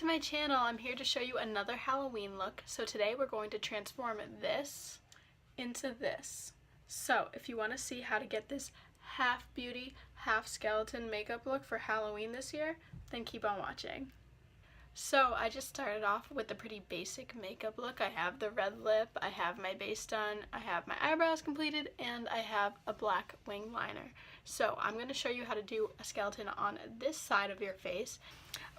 my channel. I'm here to show you another Halloween look. So today we're going to transform this into this. So if you want to see how to get this half beauty, half skeleton makeup look for Halloween this year, then keep on watching. So I just started off with a pretty basic makeup look. I have the red lip, I have my base done, I have my eyebrows completed, and I have a black wing liner. So I'm going to show you how to do a skeleton on this side of your face.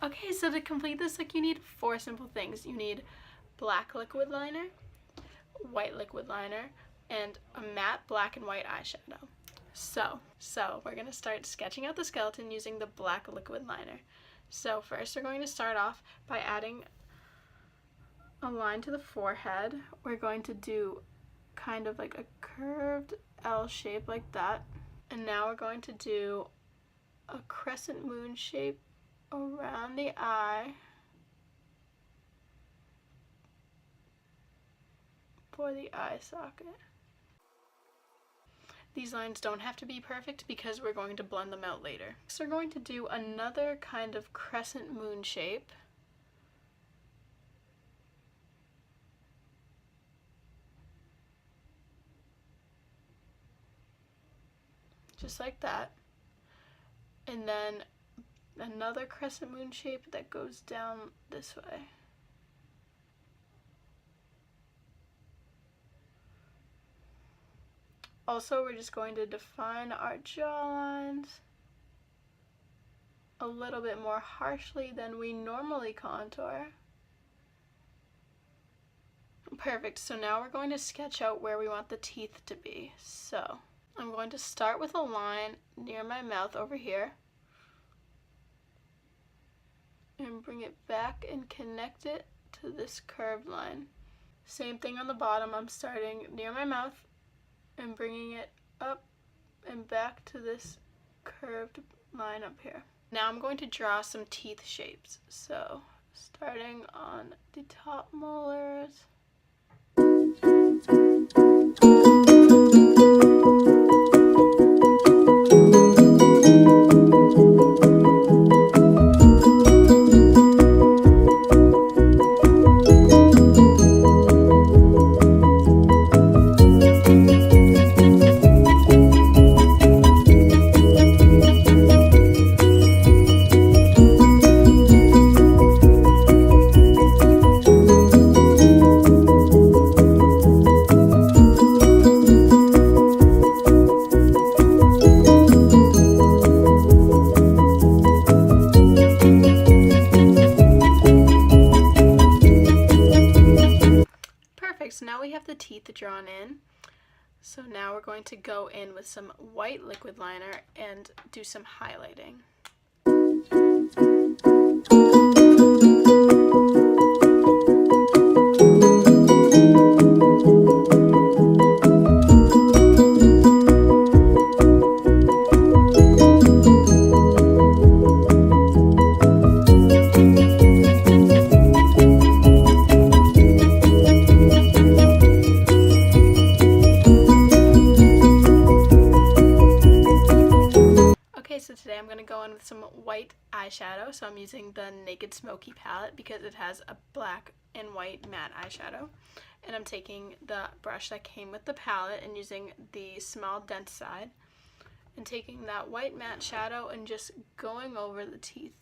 Okay, so to complete this look you need 4 simple things. You need black liquid liner, white liquid liner, and a matte black and white eyeshadow. So we're going to start sketching out the skeleton using the black liquid liner. So first we're going to start off by adding a line to the forehead. We're going to do kind of like a curved L shape like that. And now we're going to do a crescent moon shape around the eye for the eye socket. These lines don't have to be perfect because we're going to blend them out later. So we're going to do another kind of crescent moon shape. Just like that. And then another crescent moon shape that goes down this way. Also, we're just going to define our jawlines a little bit more harshly than we normally contour. Perfect, so now we're going to sketch out where we want the teeth to be. So I'm going to start with a line near my mouth over here and bring it back and connect it to this curved line. Same thing on the bottom. I'm starting near my mouth and bringing it up and back to this curved line up here. Now I'm going to draw some teeth shapes. So starting on the top molars. So now we have the teeth drawn in. So now we're going to go in with some white liquid liner and do some highlighting. So today I'm going to go in with some white eyeshadow. So I'm using the Naked Smoky palette because it has a black and white matte eyeshadow. And I'm taking the brush that came with the palette and using the small dense side and taking that white matte shadow and just going over the teeth.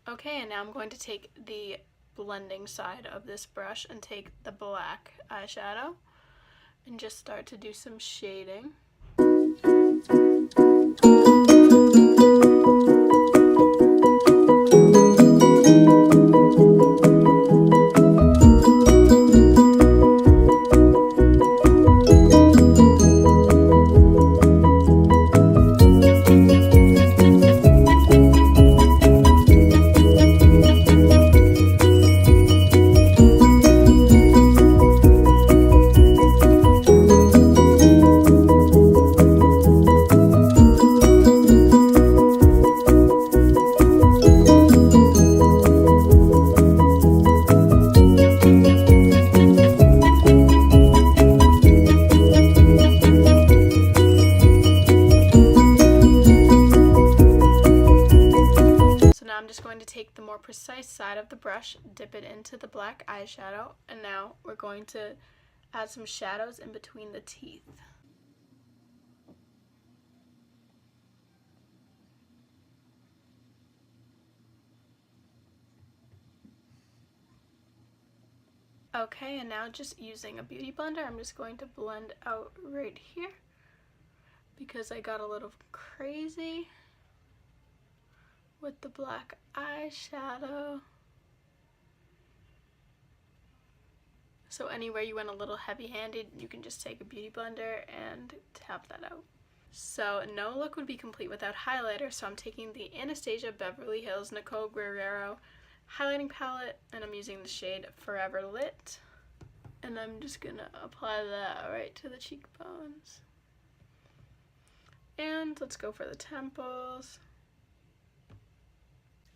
Okay, and now I'm going to take the blending side of this brush and take the black eyeshadow and just start to do some shading. more precise side of the brush, dip it into the black eyeshadow, and now we're going to add some shadows in between the teeth. Okay, and now just using a beauty blender, I'm just going to blend out right here because I got a little crazy with the black eyeshadow. So anywhere you went a little heavy-handed, you can just take a beauty blender and tap that out. So no look would be complete without highlighter, so I'm taking the Anastasia Beverly Hills Nicole Guerrero highlighting palette, and I'm using the shade Forever Lit, and I'm just gonna apply that right to the cheekbones. And let's go for the temples.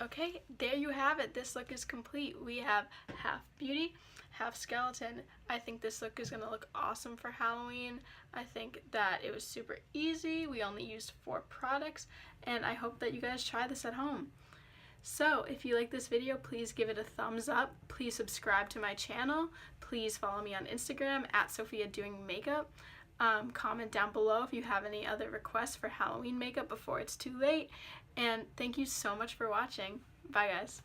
Okay, there you have it. This look is complete. We have half beauty, half skeleton. I think this look is gonna look awesome for Halloween. I think that it was super easy. We only used 4 products, and I hope that you guys try this at home. So if you like this video, please give it a thumbs up. Please subscribe to my channel. Please follow me on Instagram at Sophia Doing Makeup. Comment down below if you have any other requests for Halloween makeup before it's too late. And thank you so much for watching. Bye guys.